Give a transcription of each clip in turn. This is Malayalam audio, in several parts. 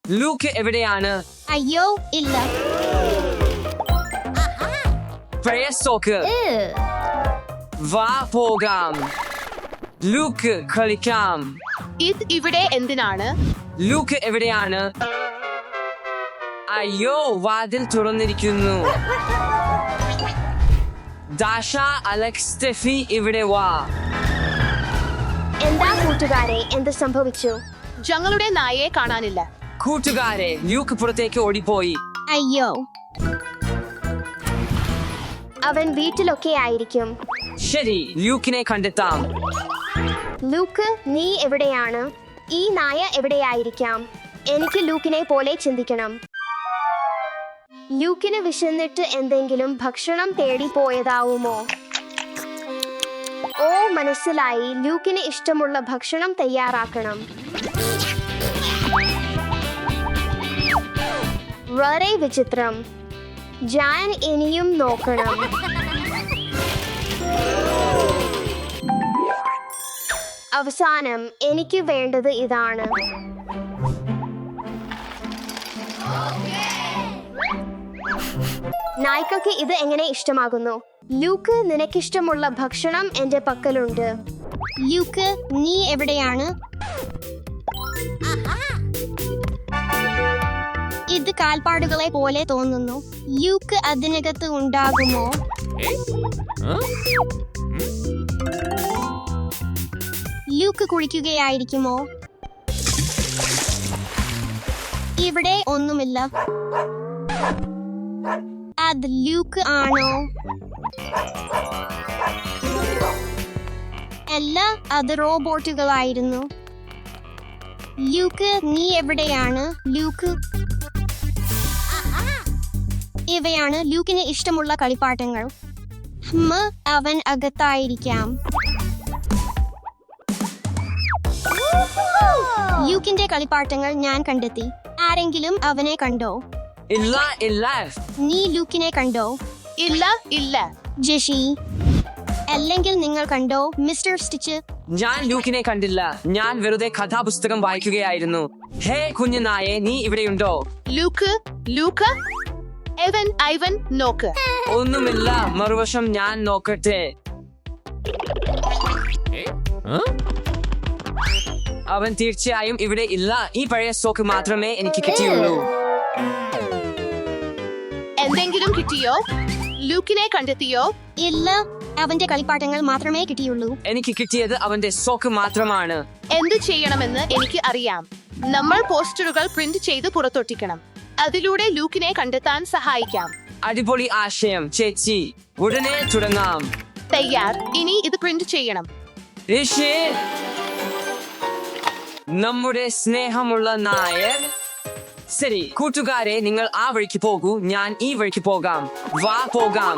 ലൂക്ക് എവിടെയാണ്? അയ്യോ ഇല്ല. പഴയ സോക്ക്. വാ പോകാം. ലൂക്ക് കളിക്കാം. ഇത് ഇവിടെ എന്തിനാണ്? ലൂക്ക് എവിടെയാണ്? അയ്യോ വാതിൽ തുറന്നിരിക്കുന്നു. ദാഷ, അലക്സ്, സ്റ്റെഫി ഇവിടെ വാ. എന്താ കൂട്ടുകാരെ, എന്ത് സംഭവിച്ചു? ഞങ്ങളുടെ നായയെ കാണാനില്ല. കൂട്ടുകാരെ, ലൂക്ക് പുറത്തേക്ക് ഓടിപ്പോയി. അയ്യോ, അവൻ വീട്ടിലൊക്കെ ആയിരിക്കും. ശരി, ലൂക്കിനെ കണ്ടെത്താം. ലൂക്ക്, നീ എവിടെയാണ്? ഈ നായ എവിടെയായിരിക്കാം? എനിക്ക് ലൂക്കിനെ പോലെ ചിന്തിക്കണം. ലൂക്കിന് വിശന്നിട്ട് എന്തെങ്കിലും ഭക്ഷണം തേടി പോയതാവുമോ? ഓ, മനസ്സിലായി. ലൂക്കിന് ഇഷ്ടമുള്ള ഭക്ഷണം തയ്യാറാക്കണം. വളരെ വിചിത്രം. ഞാൻ ഇനിയും നോക്കണം. അവസാനം എനിക്ക് വേണ്ടത് ഇതാണ്. നായ്ക്കൾക്ക് ഇത് എങ്ങനെ ഇഷ്ടമാകുന്നു? ലൂക്ക്, നിനക്കിഷ്ടമുള്ള ഭക്ഷണം എന്റെ പക്കലുണ്ട്. ലൂക്ക്, നീ എവിടെയാണ്? ഇത് കാൽപ്പാടുകളെ പോലെ തോന്നുന്നു. ലൂക്ക് അതിനകത്ത് ഉണ്ടാകുമോ? ലൂക്ക് കുളിക്കുകയായിരിക്കുമോ? ഇവിടെ ഒന്നുമില്ല. അത് ലൂക്ക് ആണോ? അല്ല, അത് റോബോട്ടുകളായിരുന്നു. ലൂക്ക്, നീ എവിടെയാണ്? ലൂക്ക്, ഇവയാണ് ലൂക്കിന് ഇഷ്ടമുള്ള കളിപ്പാട്ടങ്ങൾ. അവൻ അകത്തായിരിക്കാം. ലൂക്കിന്റെ കളിപ്പാട്ടങ്ങൾ ഞാൻ കണ്ടെത്തി. ആരെങ്കിലും അവനെ കണ്ടോ? ഇല്ല ഇല്ല. നീ ലൂക്കിനെ കണ്ടോ? ഇല്ല ഇല്ല. ജെഷി, അല്ലെങ്കിൽ നിങ്ങൾ കണ്ടോ മിസ്റ്റർ സ്റ്റിച്ച്? ഞാൻ ലൂക്കിനെ കണ്ടില്ല. ഞാൻ വെറുതെ കഥാപുസ്തകം വായിക്കുകയായിരുന്നു. ഹേ കുഞ്ഞു നായെ, നീ ഇവിടെയുണ്ടോ? ലൂക്ക്, ലൂക്ക്, ഐവൻ നോക്ക്. ഒന്നുമില്ല. മറുവശം ഞാൻ നോക്കട്ടെ. അവൻ തീർച്ചയായും ഇവിടെ ഇല്ല. ഈ പഴയ സോക്ക് മാത്രമേ എനിക്ക് കിട്ടിയുള്ളൂ. എന്തെങ്കിലും കിട്ടിയോ? ലൂക്കിനെ കണ്ടെത്തിയോ? ഇല്ല, അവന്റെ കളിപ്പാട്ടങ്ങൾ മാത്രമേ കിട്ടിയുള്ളൂ. എനിക്ക് കിട്ടിയത് അവന്റെ സോക്ക് മാത്രമാണ്. എന്ത് ചെയ്യണമെന്ന് എനിക്ക് അറിയാം. നമ്മൾ പോസ്റ്ററുകൾ പ്രിന്റ് ചെയ്ത് പുറത്തൊട്ടിക്കണം. അതിലൂടെ ലൂക്കിനെ കണ്ടെത്താൻ സഹായിക്കാം. അടിപൊളി ആശയം ചേച്ചി. ഉടനെ തുടങ്ങാം. തയ്യാർ. ഇനി ഇത് പ്രിന്റ് ചെയ്യണം. ഋഷി, നമ്മുടെ സ്നേഹമുള്ള നായർ. ശരി കൂട്ടുകാരെ, നിങ്ങൾ ആ വഴിക്ക് പോകൂ. ഞാൻ ഈ വഴിക്ക് പോകാം. വാ പോകാം.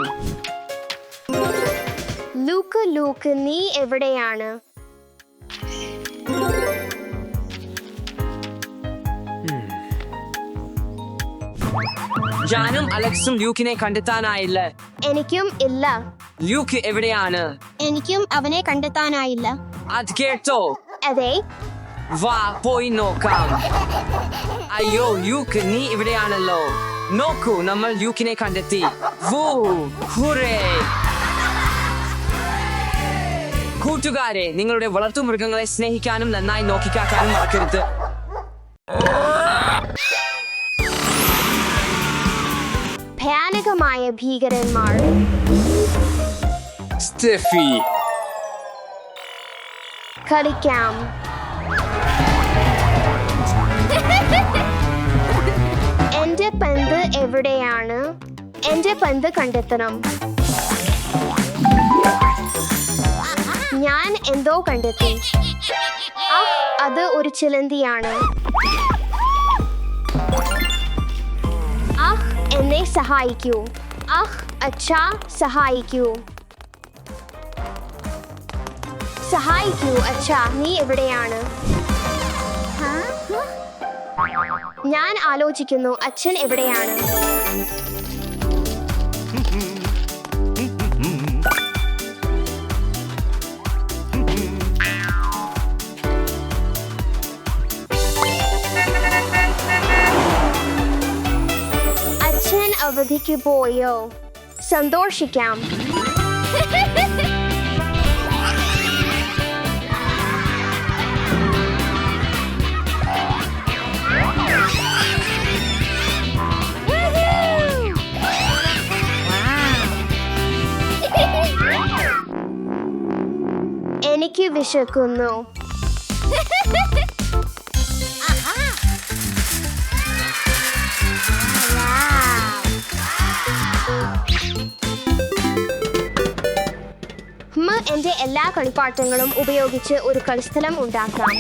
ലൂക്ക്, ലൂക്ക്, നീ എവിടെയാണ്? ജാനും അലക്സും ലൂക്കിനെ കണ്ടെത്താനായില്ല. എനിക്കും ഇല്ല. ലൂക്ക് എവിടെയാണ്? എനിക്കും അവനെ കണ്ടെത്താനായില്ല. അത് കേട്ടോ? അതെ. വാ പോയി നോക്കാം. അയ്യോ ലൂക്ക്, നീ ഇവിടെയാണല്ലോ. നോക്കൂ, നമ്മൾ ലൂക്കിനെ കണ്ടെത്തി. Woo, hurray. കൂട്ടുകാരെ, നിങ്ങളുടെ വളർത്തുമൃഗങ്ങളെ സ്നേഹിക്കാനും നന്നായി നോക്കിക്കാക്കാനും മറക്കരുത്. ഭയാനകമായ ഭീകരന്മാർ. സ്റ്റെഫി, കളിക്കാം. എന്റെ പന്ത് എവിടെയാണ്? എന്റെ പന്ത് കണ്ടെത്തണം. ഞാൻ എന്തോ കണ്ടെത്തി. അത് ഒരു ചിലന്തിയാണ്. എന്നെ സഹായിക്കൂ. അച്ഛാ, സഹായിക്കൂ. സഹായിക്കൂ അച്ഛാ, നീ എവിടെയാണ്? ഞാൻ ആലോചിക്കുന്നു, അച്ഛൻ എവിടെയാണ്? അവധിക്ക് പോയോ? സന്തോഷിക്കാം. എനിക്ക് വിശക്കുന്നു. എന്റെ എല്ലാ കളിപ്പാട്ടങ്ങളും ഉപയോഗിച്ച് ഒരു കളിസ്ഥലം ഉണ്ടാക്കാം.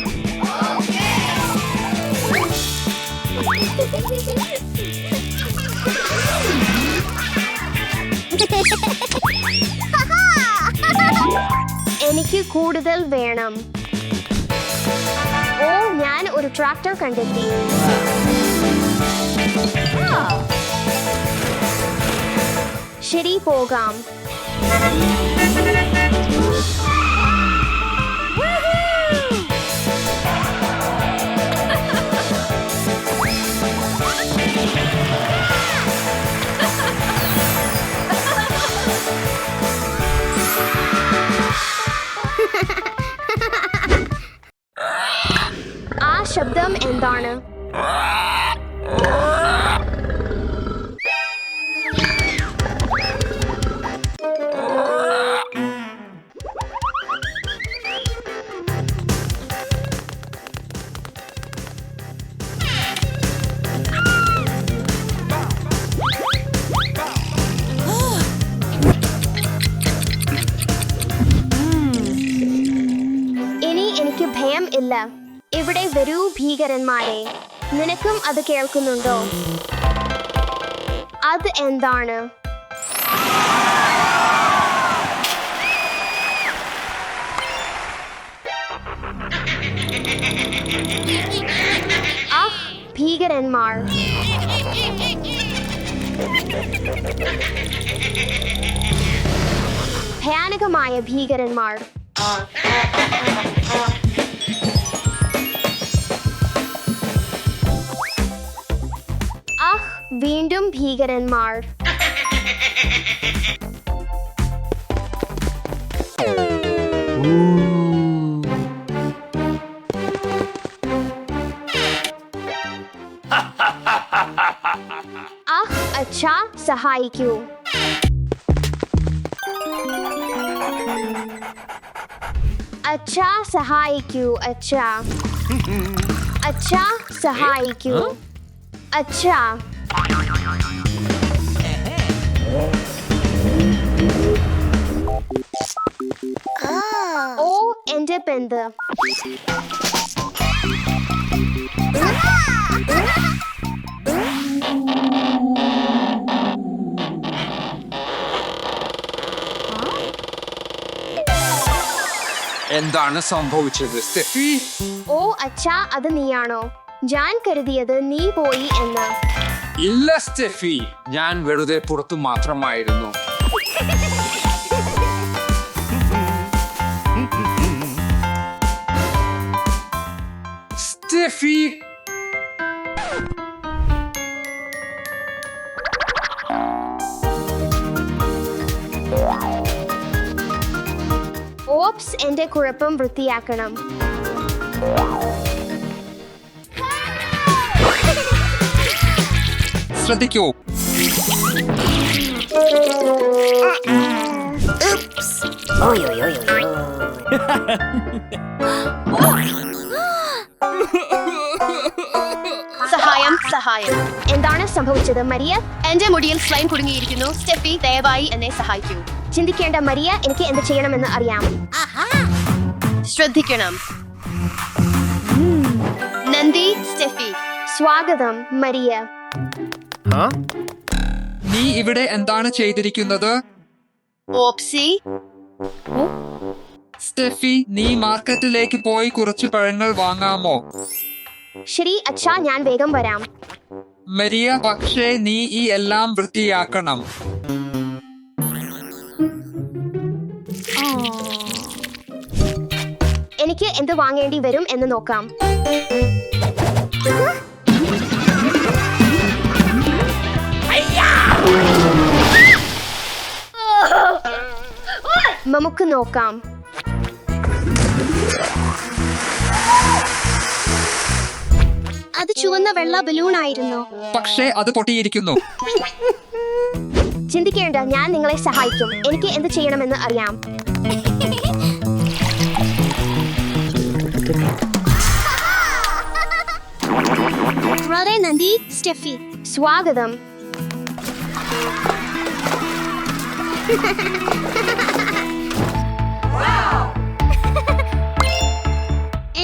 എനിക്ക് കൂടുതൽ വേണം. ഓ, ഞാൻ ഒരു ട്രാക്ടർ കണ്ടെത്തി. ശരി, പോകാം. ആ ശബ്ദം എന്താണ്? ഇനി എനിക്ക് ഭയം ഇല്ല. ഇവിടെ വരൂ ഭീകരന്മാരെ. നിനക്കും അത് കേൾക്കുന്നുണ്ടോ? അത് എന്താണ്? ഭീകരന്മാർ. ഭയാനകമായ ഭീകരന്മാർ. വീണ്ടും ഭീകരന്മാർ. അച്ഛാ, സഹായിക്കൂ. അച്ഛാ, സഹായിക്കൂ. അച്ഛാ, അച്ഛാ, സഹായിക്കൂ. അച്ഛാ. ഓ, എന്റെ പെന്ത്. എന്താണ് സംഭവിച്ചത് സ്റ്റെഫി? ഓ അച്ഛാ, അത് നീയാണോ? ഞാൻ കരുതിയത് നീ പോയി എന്ന്. ഇല്ല സ്റ്റെഫി, ഞാൻ വെറുതെ പുറത്തു മാത്രമായിരുന്നു. സ്റ്റെഫി, ഓപ്സ്, എന്റെ കുഴപ്പം വൃത്തിയാക്കണം. ശ്രദ്ധിക്കൂ. സഹായം, സഹായം. എന്താണ് സംഭവിച്ചത് മരിയ? എന്റെ മുടിയിൽ സ്ലൈം കുടുങ്ങിയിരിക്കുന്നു. സ്റ്റെഫി, ദയവായി എന്നെ സഹായിക്കൂ. ചിന്തിക്കേണ്ട മരിയ, എനിക്ക് എന്ത് ചെയ്യണമെന്ന് അറിയാം. ശ്രദ്ധിക്കണം. നന്ദി, സ്റ്റെഫി. സ്വാഗതം മരിയ. നീ ഇവിടെ എന്താണ് ചെയ്തിരിക്കുന്നത്? ഓപ്സി. സ്റ്റെഫി, നീ മാർക്കറ്റിലേക്ക് പോയി കുറച്ച് പഴങ്ങൾ വാങ്ങാമോ? ശരി അച്ഛാ, ഞാൻ വേഗം വരാം. മരിയ, പക്ഷേ നീ ഈ എല്ലാം വൃത്തിയാക്കണം. എനിക്ക് എന്ത് വാങ്ങേണ്ടി വരും എന്ന് നോക്കാം. നമുക്ക് നോക്കാം. അത് ചുവന്ന വെള്ള ബലൂൺ ആയിരുന്നു. പക്ഷേ അത് പൊട്ടിയിരിക്കുന്നു. ചിന്തിക്കേണ്ട, ഞാൻ നിങ്ങളെ സഹായിക്കും. എനിക്ക് എന്ത് ചെയ്യണമെന്ന് അറിയാം. വളരെ നന്ദി സ്റ്റെഫി. സ്വാഗതം.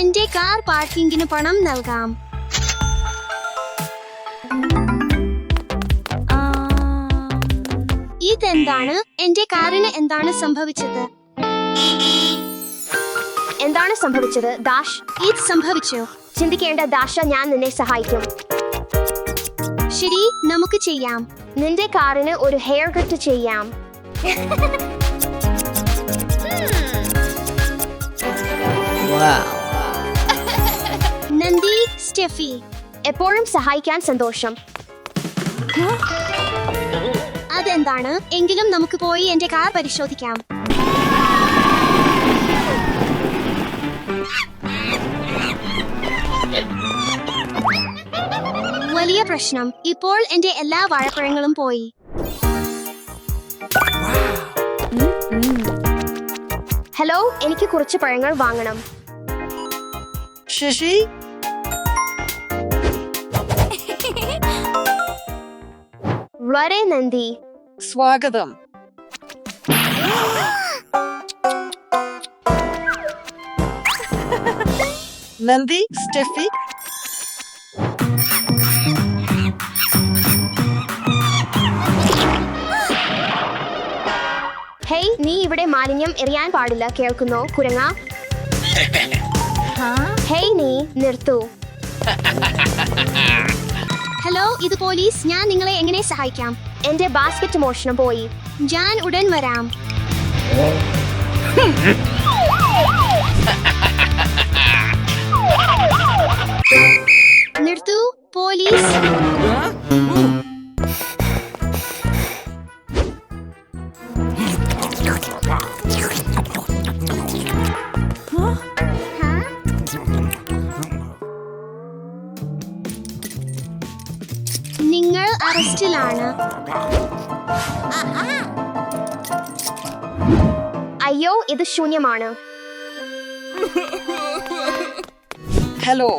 എന്റെ കാർ പാർക്കിങ്ങിന് പണം നൽകാം. ഇതെന്താണ്? എന്റെ കാറിന് എന്താണ് സംഭവിച്ചത്? എന്താണ് സംഭവിച്ചത് ദാഷ്? ഇത് സംഭവിച്ചു. ചിന്തിക്കേണ്ട ദാഷ, ഞാൻ നിന്നെ സഹായിക്കും. ശരി, നമുക്ക് ചെയ്യാം. നിന്റെ കാറിന് ഒരു ഹെയർ കട്ട് ചെയ്യാം. നന്ദി സ്റ്റെഫി. എപ്പോഴും സഹായിക്കാൻ സന്തോഷം. അതെന്താണ്? എങ്കിലും നമുക്ക് പോയി എന്റെ കാർ പരിശോധിക്കാം. വലിയ പ്രശ്നം. ഇപ്പോൾ എന്റെ എല്ലാ വാഴപ്പഴങ്ങളും പോയി. ഹലോ, എനിക്ക് കുറച്ച് പഴങ്ങൾ വാങ്ങണം. ശശി, വളരെ നന്ദി. സ്വാഗതം. നന്ദി സ്റ്റെഫി. ഹേയ്, നീ ഇവിടെ മാലിന്യം എറിയാൻ പാടില്ല, കേൾക്കുന്നോ കുരങ്ങ? ഹേയ്, നീ നിർത്തൂ. ഹലോ, ഇത് പോലീസ്. ഞാൻ നിങ്ങളെ എങ്ങനെ സഹായിക്കാം? എന്റെ ബാസ്കറ്റ് മോഷണം പോയി. ഞാൻ ഉടൻ വരാം. നിർത്തൂ പോലീസ്. നിങ്ങൾ അറസ്റ്റിലാണ്. അയ്യോ, ഇത് ശൂന്യമാണ്. ഹലോ.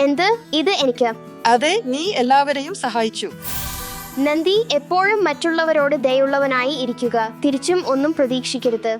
എന്ത്? ഇത് എനിക്ക്. അതെ, നീ എല്ലാവരെയും സഹായിച്ചു. നന്ദി, എപ്പോഴും മറ്റുള്ളവരോട് ദയുള്ളവനായി ഇരിക്കുക. തിരിച്ചും ഒന്നും പ്രതീക്ഷിക്കരുത്.